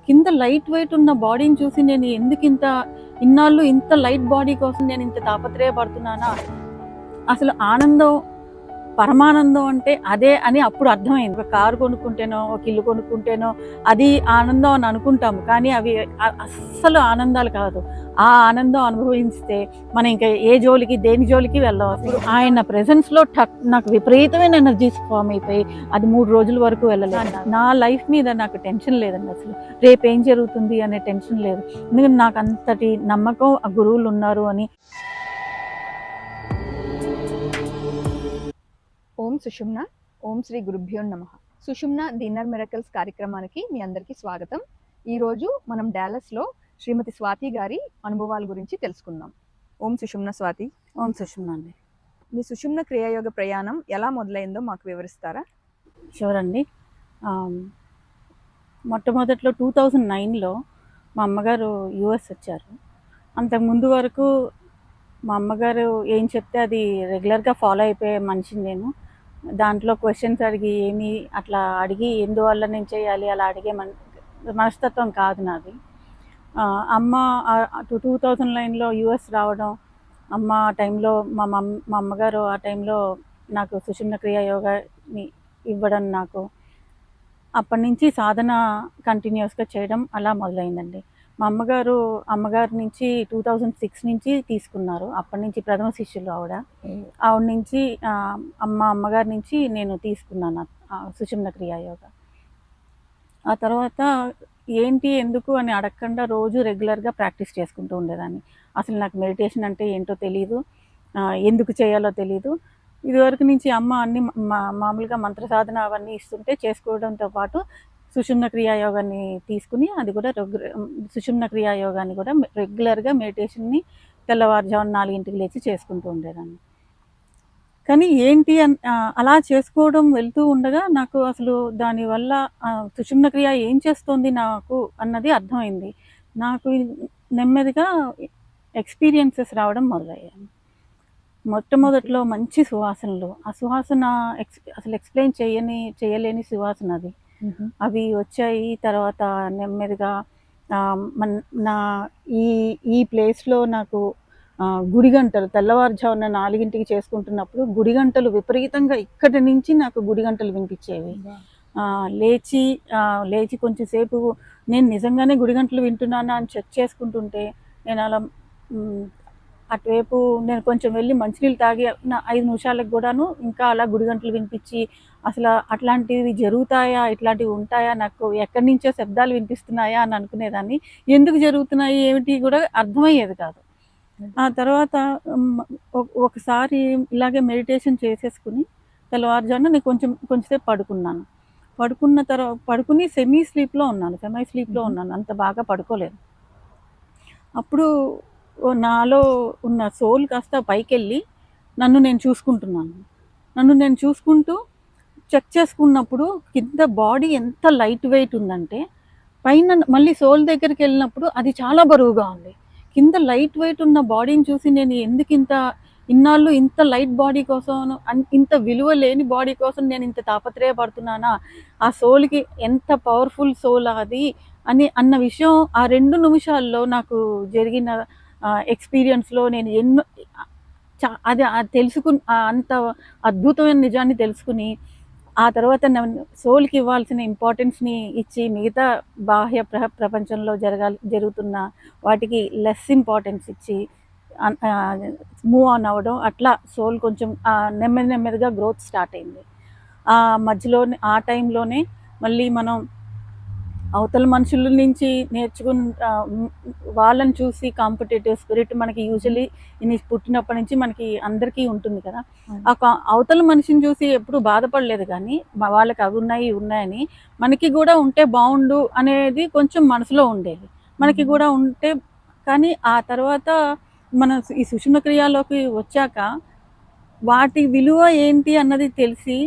కింద light weight ఉన్న బాడీని చూసి నేను ఎందుకు ఇన్నాళ్ళు ఇంత లైట్ బాడీ కోసం నేను ఇంత తాపత్రయపడుతున్నానా, అసలు ఆనందం పరమానందం అంటే అదే అని అప్పుడు అర్థమైంది. ఒక కారు కొనుక్కుంటేనో, ఒక ఇల్లు కొనుక్కుంటేనో అది ఆనందం అని అనుకుంటాము, కానీ అవి అస్సలు ఆనందాలు కాదు. ఆ ఆనందం అనుభవిస్తే మనం ఇంకా ఏ జోలికి దేని జోలికి వెళ్ళాం. అప్పుడు ఆయన ప్రెజెన్స్ లో నాకు విపరీతమైన ఎనర్జీస్ ఫామ్ అయిపోయి అది 3 రోజుల వరకు వెళ్ళలేదు. నా లైఫ్ మీద నాకు టెన్షన్ లేదండి, అసలు రేపు ఏం జరుగుతుంది అనే టెన్షన్ లేదు. ఎందుకంటే నాకు అంతటి నమ్మకం ఆ గురువులు ఉన్నారు అని. ఓం సుషుమ్న, ఓం శ్రీ గురుభ్యో నమః. సుషుమ్న ది ఇన్నర్ మిరకల్స్ కార్యక్రమానికి మీ అందరికీ స్వాగతం. ఈరోజు మనం డాలస్లో శ్రీమతి స్వాతి గారి అనుభవాల గురించి తెలుసుకుందాం. ఓం సుషుమ్న స్వాతి. ఓం సుషుమ్న అండి. మీ సుషుమ్న క్రియాయోగ ప్రయాణం ఎలా మొదలైందో మాకు వివరిస్తారా? షూర్ అండి. మొట్టమొదట్లో 2009లో మా అమ్మగారు యూఎస్ వచ్చారు. అంతకుముందు వరకు మా అమ్మగారు ఏం చెప్తే అది రెగ్యులర్గా ఫాలో అయిపోయే మనిషిని నేను. దాంట్లో క్వశ్చన్స్ అడిగి ఏమి అట్లా అడిగి ఎందువల్ల నేను చేయాలి అలా అడిగే మనస్తత్వం కాదు నాది. అమ్మ 2009లో యూఎస్ రావడం, అమ్మ ఆ టైంలో మా అమ్మగారు ఆ టైంలో నాకు సుషుమ్న క్రియ యోగాని ఇవ్వడం, నాకు అప్పటి నుంచి సాధన కంటిన్యూస్గా చేయడం అలా మొదలైందండి. మా అమ్మగారి నుంచి 2006 నుంచి తీసుకున్నారు. అప్పటి నుంచి ప్రథమ శిష్యులు ఆవిడ నుంచి అమ్మగారి నుంచి నేను తీసుకున్నాను సుషుమ్న క్రియాయోగ. ఆ తర్వాత ఏంటి ఎందుకు అని అడగకుండా రోజు రెగ్యులర్గా ప్రాక్టీస్ చేసుకుంటూ ఉండేదాన్ని. అసలు నాకు మెడిటేషన్ అంటే ఏంటో తెలీదు, ఎందుకు చేయాలో తెలీదు. ఇదివరకు నుంచి అమ్మ అన్ని మామూలుగా మంత్ర సాధన అవన్నీ ఇస్తుంటే చేసుకోవడంతో పాటు సుషుమ్న క్రియాయోగాన్ని తీసుకుని అది కూడా సుషుమ్న క్రియాయోగాన్ని కూడా రెగ్యులర్గా మెడిటేషన్ని తెల్లవారుజామున 4 లేచి చేసుకుంటూ ఉండేదాన్ని. కానీ ఏంటి అలా చేసుకోవడం వెళ్తూ ఉండగా నాకు అసలు దానివల్ల సుషుమ్న క్రియ ఏం చేస్తోంది నాకు అన్నది అర్థమైంది. నాకు నెమ్మదిగా ఎక్స్పీరియన్సెస్ రావడం మొదలయ్యాయి. మొట్టమొదట్లో మంచి సువాసనలు, ఆ సువాసన అసలు ఎక్స్ప్లెయిన్ చేయలేని సువాసన అది. అవి వచ్చాయి. తర్వాత నెమ్మదిగా నా ఈ ప్లేస్లో నాకు గుడిగంటలు తెల్లవారుజామున 4కి చేసుకుంటున్నప్పుడు గుడిగంటలు విపరీతంగా ఇక్కడి నుంచి నాకు గుడిగంటలు వినిపించేవి. లేచి కొంచెంసేపు నేను నిజంగానే గుడిగంటలు వింటున్నానా అని చెక్ చేసుకుంటుంటే నేను అలా అటువైపు నేను కొంచెం వెళ్ళి మంచినీళ్ళు తాగి 5 నిమిషాలకు కూడాను ఇంకా అలా గుడిగంటలు వినిపించి అసలు అట్లాంటివి జరుగుతాయా, ఇట్లాంటివి ఉంటాయా, నాకు ఎక్కడి నుంచో శబ్దాలు వినిపిస్తున్నాయా అని అనుకునేదాన్ని. ఎందుకు జరుగుతున్నాయి ఏమిటి కూడా అర్థమయ్యేది కాదు. ఆ తర్వాత ఒకసారి ఇలాగే మెడిటేషన్ చేసేసుకుని తెల్లవారుజామున నేను కొంచెంసేపు పడుకుని సెమీ స్లీప్లో ఉన్నాను. అంత బాగా పడుకోలేదు. అప్పుడు నాలో ఉన్న సోల్ కాస్త పైకెళ్ళి నన్ను నేను చూసుకుంటూ చెక్ చేసుకున్నప్పుడు కింద బాడీ ఎంత లైట్ వెయిట్ ఉందంటే పైన మళ్ళీ సోల్ దగ్గరికి వెళ్ళినప్పుడు అది చాలా బరువుగా ఉంది. కింద లైట్ వెయిట్ ఉన్న బాడీని చూసి నేను ఎందుకు ఇన్నాళ్ళు ఇంత లైట్ బాడీ కోసం, ఇంత విలువ లేని బాడీ కోసం నేను ఇంత తాపత్రయపడుతున్నానా, ఆ సోల్కి ఎంత పవర్ఫుల్ సోల్ అది అన్న విషయం ఆ 2 నిమిషాల్లో నాకు జరిగిన ఎక్స్పీరియన్స్లో నేను అది అంత అద్భుతమైన నిజాన్ని తెలుసుకుని ఆ తర్వాత సోల్కి ఇవ్వాల్సిన ఇంపార్టెన్స్ని ఇచ్చి మిగతా బాహ్య ప్రపంచంలో జరుగుతున్న వాటికి లెస్ ఇంపార్టెన్స్ ఇచ్చి మూవ్ ఆన్ అవ్వడం, అట్లా సోల్ కొంచెం నెమ్మదిగా గ్రోత్ స్టార్ట్ అయింది. ఆ మధ్యలోనే ఆ టైంలోనే మళ్ళీ మనం అవతల మనుషుల నుంచి వాళ్ళని చూసి కాంపిటేటివ్ స్పిరిట్ మనకి యూజువల్లీ పుట్టినప్పటి నుంచి మనకి అందరికీ ఉంటుంది కదా. అవతల మనిషిని చూసి ఎప్పుడు బాధపడలేదు, కానీ వాళ్ళకి అవి ఉన్నాయని మనకి కూడా ఉంటే బాగుండు అనేది కొంచెం మనసులో ఉండేది. మనకి కూడా ఉంటే, కానీ ఆ తర్వాత మన ఈ సుషుమ్న క్రియలోకి వచ్చాక వాటి విలువ ఏంటి అన్నది తెలిసి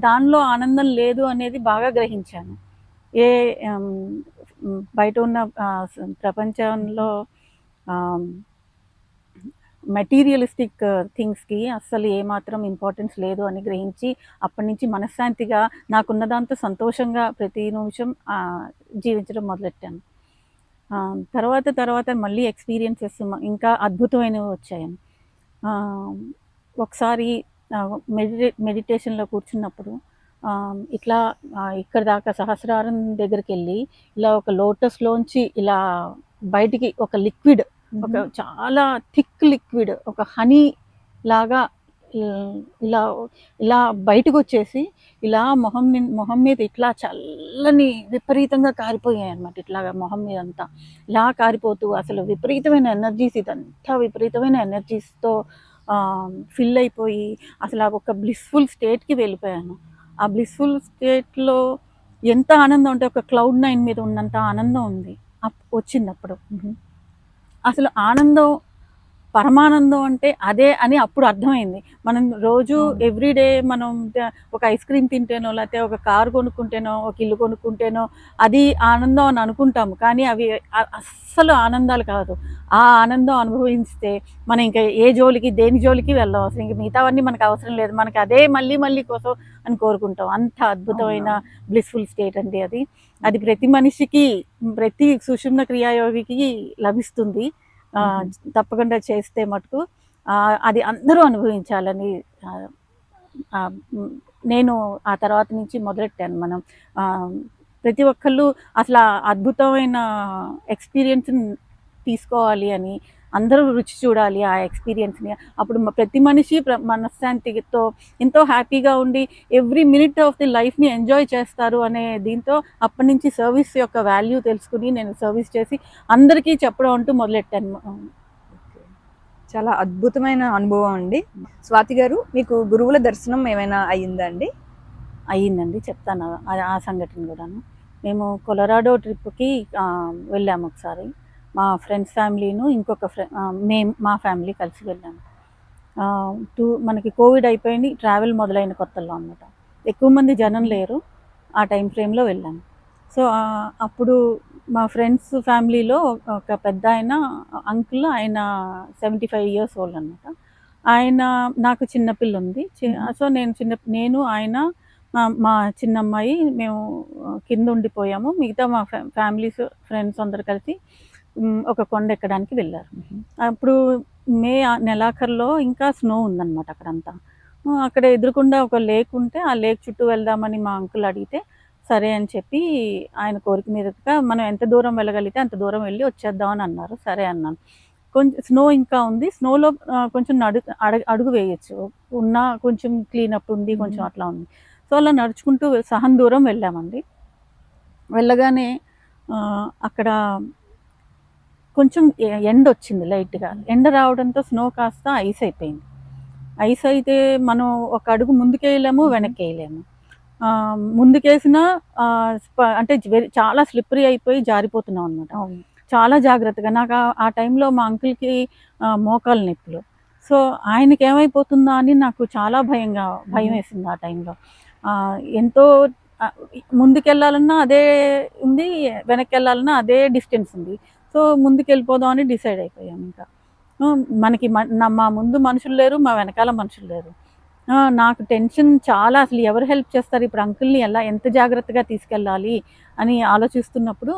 దానిలో ఆనందం లేదు అనేది బాగా గ్రహించాను. బయట ఉన్న ప్రపంచంలో మెటీరియలిస్టిక్ థింగ్స్కి అస్సలు ఏమాత్రం ఇంపార్టెన్స్ లేదు అని గ్రహించి అప్పటి నుంచి మనశ్శాంతిగా నాకున్న దాంతో సంతోషంగా ప్రతి నిమిషం జీవించడం మొదలెట్టాను. తర్వాత మళ్ళీ ఎక్స్పీరియన్సెస్ ఇంకా అద్భుతమైనవి వచ్చాయండి. ఒకసారి మెడిటేషన్లో కూర్చున్నప్పుడు ఇట్లా ఇక్కడ దాకా సహస్రారం దగ్గరికి వెళ్ళి ఇలా ఒక లోటస్లోంచి ఇలా బయటికి ఒక లిక్విడ్, ఒక చాలా థిక్ లిక్విడ్, ఒక హనీ లాగా ఇలా ఇలా బయటకు వచ్చేసి ఇలా మొహం మీద ఇట్లా చల్లని విపరీతంగా కారిపోయాయి అనమాట. ఇట్లాగా మొహం మీద అంతా ఇలా కారిపోతూ అసలు విపరీతమైన ఎనర్జీస్, ఇదంతా విపరీతమైన ఎనర్జీస్తో ఫిల్ అయిపోయి అసలు ఒక బ్లిస్ఫుల్ స్టేట్కి వెళ్ళిపోయాను. ఆ బ్లిస్ఫుల్ స్టేట్లో ఎంత ఆనందం అంటే ఒక క్లౌడ్ 9 మీద ఉన్నంత ఆనందం ఉంది వచ్చింది అప్పుడు. అసలు ఆనందం, పరమానందం అంటే అదే అని అప్పుడు అర్థమైంది. మనం రోజు ఎవ్రీడే మనం ఒక ఐస్ క్రీమ్ తింటేనో లేకపోతే ఒక కారు కొనుక్కుంటేనో ఒక ఇల్లు కొనుక్కుంటేనో అది ఆనందం అని అనుకుంటాము, కానీ అవి అస్సలు ఆనందాలు కాదు. ఆ ఆనందం అనుభవిస్తే మనం ఇంకా ఏ జోలికి దేని జోలికి వెళ్ళాం, అసలు ఇంక మిగతావన్నీ మనకు అవసరం లేదు, మనకి అదే మళ్ళీ కోసం అని కోరుకుంటాం. అంత అద్భుతమైన బ్లిస్ఫుల్ స్టేట్ అండి అది. అది ప్రతి మనిషికి, ప్రతి సుషుమ్న క్రియాయోగికి లభిస్తుంది. తప్పకుండా చేస్తే మటుకు అది అందరూ అనుభవించాలని నేను ఆ తర్వాత నుంచి మొదలెట్టాను. మనం ప్రతి ఒక్కళ్ళు అసలు అద్భుతమైన ఎక్స్పీరియన్స్ని తీసుకోవాలి అని, అందరూ రుచి చూడాలి ఆ ఎక్స్పీరియన్స్ని. అప్పుడు ప్రతి మనిషి మనశ్శాంతితో ఎంతో హ్యాపీగా ఉండి ఎవ్రీ మినిట్ ఆఫ్ ది లైఫ్ని ఎంజాయ్ చేస్తారు అనే దీంతో అప్పటి నుంచి సర్వీస్ యొక్క వాల్యూ తెలుసుకుని నేను సర్వీస్ చేసి అందరికీ చెప్పడం అంటూ మొదలెట్టాను. చాలా అద్భుతమైన అనుభవం అండి. స్వాతి గారు, మీకు గురువుల దర్శనం ఏమైనా అయ్యిందా అండి? అయ్యిందండి, చెప్తాను ఆ సంఘటన కూడాను. మేము కొలరాడో ట్రిప్కి వెళ్ళాము ఒకసారి. మా ఫ్రెండ్స్ ఫ్యామిలీను ఇంకొక మా ఫ్యామిలీ కలిసి వెళ్ళాము. మనకి కోవిడ్ అయిపోయింది, ట్రావెల్ మొదలైన కొత్తల్లో అనమాట. ఎక్కువ మంది జనం లేరు, ఆ టైం ఫ్రేమ్లో వెళ్ళాము. సో అప్పుడు మా ఫ్రెండ్స్ ఫ్యామిలీలో ఒక పెద్ద అంకుల్, ఆయన 75 years ఓల్డ్ అనమాట. ఆయన, నాకు చిన్నపిల్ల ఉంది. సో నేను ఆయన మా చిన్నమ్మాయి మేము కింద ఉండిపోయాము. మిగతా మా ఫ్రెండ్స్ అందరు కలిసి ఒక కొండ ఎక్కడానికి వెళ్ళారు. అప్పుడు మే నెలాఖరులో ఇంకా స్నో ఉందన్నమాట అక్కడంతా. అక్కడ ఎదురుకుండా ఒక లేక్ ఉంటే ఆ లేక్ చుట్టూ వెళ్దామని మా అంకుల్ అడిగితే సరే అని చెప్పి ఆయన కోరిక మీదగా మనం ఎంత దూరం వెళ్ళగలిగితే అంత దూరం వెళ్ళి వచ్చేద్దామని అన్నారు. సరే అన్నాను. కొంచెం స్నో ఇంకా ఉంది, స్నోలో కొంచెం అడుగు వేయచ్చు, కొంచెం క్లీనప్ ఉంది, కొంచెం అట్లా ఉంది. సో అలా నడుచుకుంటూ సహం దూరం వెళ్ళామండి. వెళ్ళగానే అక్కడ కొంచెం ఎండ వచ్చింది లైట్గా. ఎండ రావడంతో స్నో కాస్త ఐస్ అయిపోయింది. ఐస్ అయితే మనం ఒక అడుగు ముందుకేయలేము, వెనక్కి వేయలేము. ముందుకేసిన అంటే చాలా స్లిప్పరీ అయిపోయి జారిపోతున్నాం అనమాట. చాలా జాగ్రత్తగా. నాకు ఆ టైంలో మా అంకుల్కి మోకాలు నొప్పులు. సో ఆయనకి ఏమైపోతుందా అని నాకు చాలా భయం వేసింది ఆ టైంలో. ఎంతో ముందుకెళ్ళాలన్నా అదే ఉంది, వెనక్కి వెళ్ళాలన్నా అదే డిస్టెన్స్ ఉంది. సో ముందుకు వెళ్ళిపోదాం అని డిసైడ్ అయిపోయాం. ఇంకా మనకి మా ముందు మనుషులు లేరు, మా వెనకాల మనుషులు లేరు. నాకు టెన్షన్ చాలా. అసలు ఎవరు హెల్ప్ చేస్తారు ఇప్పుడు అంకుల్ని, ఎంత జాగ్రత్తగా తీసుకెళ్ళాలి అని ఆలోచిస్తున్నప్పుడు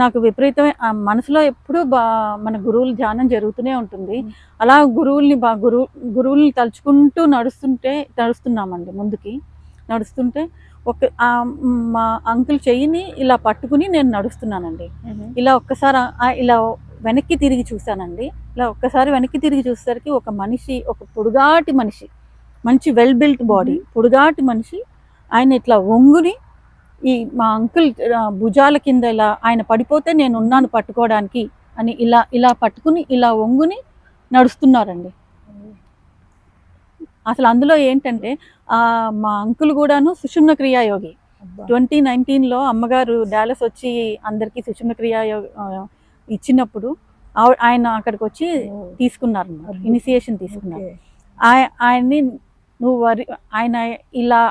నాకు విపరీతమైన మనసులో ఎప్పుడూ మన గురువుల ధ్యానం జరుగుతూనే ఉంటుంది. అలా గురువుల్ని తలుచుకుంటూ నడుస్తున్నామండి. ముందుకి నడుస్తుంటే మా అంకుల్ చెయ్యిని ఇలా పట్టుకుని నేను నడుస్తున్నానండి. ఇలా ఒక్కసారి ఇలా వెనక్కి తిరిగి చూశానండి. ఇలా ఒక్కసారి వెనక్కి తిరిగి చూసేసరికి ఒక మనిషి, ఒక పొడుగాటి మనిషి, మంచి వెల్ బిల్ట్ బాడీ, పొడుగాటి మనిషి, ఆయన ఇట్లా వంగుని మా అంకుల్ భుజాల కింద ఇలా ఆయన పడిపోతే నేను ఉన్నాను పట్టుకోవడానికి అని ఇలా పట్టుకుని ఇలా వంగుని నడుస్తున్నారండి. అసలు అందులో ఏంటంటే మా అంకుల్ కూడాను సుషుమ్న క్రియాయోగి. 2019లో అమ్మగారు డాలస్ వచ్చి అందరికీ సుషుమ్న క్రియాయోగి ఇచ్చినప్పుడు ఆయన అక్కడికి వచ్చి తీసుకున్నారు, ఇనిషియేషన్ తీసుకున్నారు. ఆయన్ని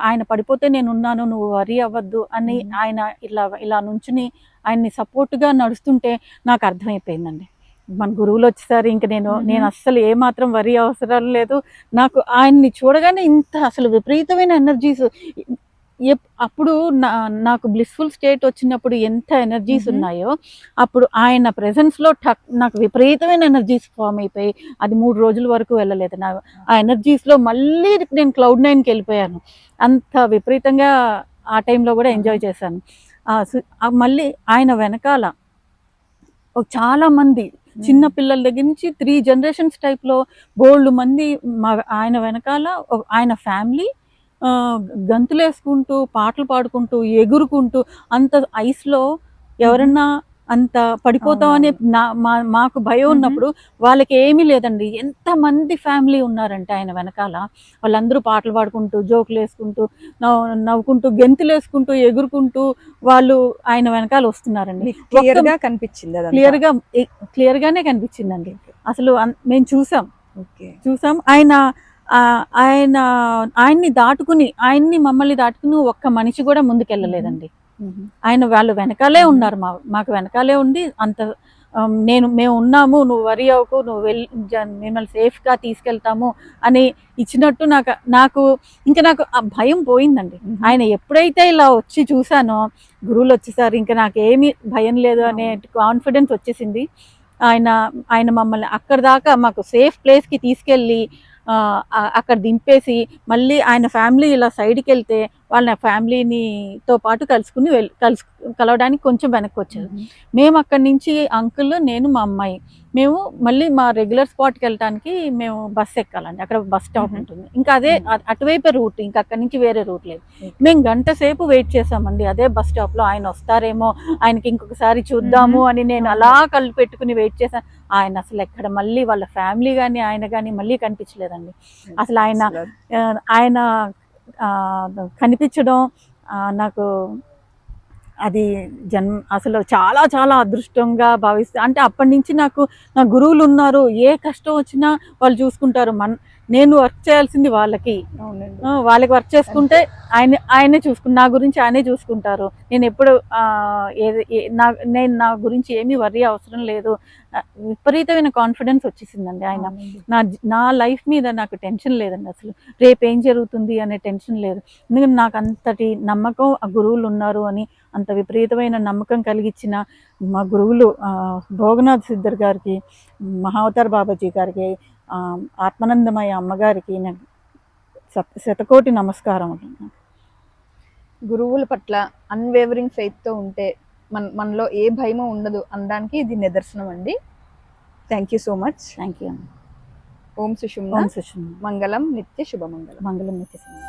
ఆయన పడిపోతే నేను ఉన్నాను, నువ్వు వరి అవ్వద్దు అని ఆయన ఇలా నుంచుని ఆయన్ని సపోర్ట్గా నడుస్తుంటే నాకు అర్థమైపోయిందండి. మన గురువులు వచ్చేసారు, ఇంక నేను అస్సలు ఏమాత్రం వరి అవసరం లేదు. నాకు ఆయన్ని చూడగానే ఇంత అసలు విపరీతమైన ఎనర్జీస్. అప్పుడు నాకు బ్లిస్ఫుల్ స్టేట్ వచ్చినప్పుడు ఎంత ఎనర్జీస్ ఉన్నాయో, అప్పుడు ఆయన ప్రెజెన్స్లో నాకు విపరీతమైన ఎనర్జీస్ ఫామ్ అయిపోయి అది 3 రోజుల వరకు వెళ్ళలేదు. ఆ ఎనర్జీస్లో మళ్ళీ నేను క్లౌడ్ 9కి వెళ్ళిపోయాను. అంత విపరీతంగా ఆ టైంలో కూడా ఎంజాయ్ చేశాను. మళ్ళీ ఆయన వెనకాల చాలా మంది చిన్న పిల్లల దగ్గర నుంచి 3 జనరేషన్స్ టైప్లో బోల్డ్ మంది ఆయన వెనకాల ఆయన ఫ్యామిలీ గంతులేసుకుంటూ పాటలు పాడుకుంటూ ఎగురుకుంటూ అంత ఐస్లో ఎవరన్నా అంత పడిపోతామని మాకు భయం ఉన్నప్పుడు వాళ్ళకి ఏమీ లేదండి. ఎంతమంది ఫ్యామిలీ ఉన్నారంటే ఆయన వెనకాల వాళ్ళందరూ పాటలు పాడుకుంటూ జోకులు వేసుకుంటూ నవ్వుకుంటూ గెంతులేసుకుంటూ ఎగురుకుంటూ వాళ్ళు ఆయన వెనకాల వస్తున్నారండి. క్లియర్గానే కనిపించిందండి. అసలు మేము చూసాం ఆయన్ని దాటుకుని మమ్మల్ని దాటుకుని ఒక్క మనిషి కూడా ముందుకెళ్ళలేదండి. వాళ్ళు వెనకాలే ఉన్నారు, మాకు వెనకాలే ఉండి అంత మేము ఉన్నాము, నువ్వు వరి అవ్వకు, నువ్వు మిమ్మల్ని సేఫ్గా తీసుకెళ్తాము అని ఇచ్చినట్టు నాకు ఆ భయం పోయిందండి. ఆయన ఎప్పుడైతే ఇలా వచ్చి చూసానో, గురువులు వచ్చేసారు, ఇంకా నాకేమీ భయం లేదు అనే కాన్ఫిడెన్స్ వచ్చేసింది. ఆయన మమ్మల్ని అక్కడ దాకా మాకు సేఫ్ ప్లేస్కి తీసుకెళ్ళి అక్కడ దింపేసి మళ్ళీ ఆయన ఫ్యామిలీ ఇలా సైడ్కి వెళ్తే వాళ్ళ ఫ్యామిలీతో పాటు కలవడానికి కొంచెం వెనక్కి వచ్చారు. మేము అక్కడి నుంచి అంకుల్, నేను, మా అమ్మాయి మేము మళ్ళీ మా రెగ్యులర్ స్పాట్కి వెళ్ళడానికి మేము బస్ ఎక్కాలండి. అక్కడ బస్ స్టాప్ ఉంటుంది, ఇంకా అదే అటువైపే రూట్, ఇంకా అక్కడి నుంచి వేరే రూట్ లేదు. మేము గంట సేపు వెయిట్ చేసామండి అదే బస్ స్టాప్లో. ఆయన వస్తారేమో, ఆయనకి ఇంకొకసారి చూద్దాము అని నేను అలా కళ్ళు పెట్టుకుని వెయిట్ చేశాను. ఆయన అసలు ఎక్కడ మళ్ళీ వాళ్ళ ఫ్యామిలీ కానీ ఆయన కానీ మళ్ళీ కనిపించలేదండి. అసలు ఆయన కనిపించడం నాకు అది అసలు చాలా చాలా అదృష్టంగా భావిస్తాను. అంటే అప్పటి నుంచి నాకు నా గురువులు ఉన్నారు, ఏ కష్టం వచ్చినా వాళ్ళు చూసుకుంటారు. నేను వర్క్ చేయాల్సింది వాళ్ళకి వర్క్ చేసుకుంటే ఆయనే నా గురించి ఆయనే చూసుకుంటారు. నేను ఎప్పుడు నా గురించి ఏమీ వర్రీ అవసరం లేదు. విపరీతమైన కాన్ఫిడెన్స్ వచ్చేసిందండి. నా లైఫ్ మీద నాకు టెన్షన్ లేదండి. అసలు రేపు ఏం జరుగుతుంది అనే టెన్షన్ లేదు. ఎందుకంటే నాకు అంతటి నమ్మకం ఆ గురువులు ఉన్నారు అని, అంత విపరీతమైన నమ్మకం కలిగించిన మా గురువులు భోగనాథ్ సిద్ధర్ గారికి, మహావతార్ బాబాజీ గారికి, ఆత్మానందమయ్య అమ్మగారికి నాకు శతకోటి నమస్కారం. గురువుల పట్ల అన్వేవరింగ్ ఫెయిత్తో ఉంటే మనలో ఏ భయమో ఉండదు అనడానికి ఇది నిదర్శనం అండి. Thank you so much. Thank you. ఓం సుషుమ్నా. మంగళం నిత్య శుభమంగళం. మంగళం నిత్య శుభం.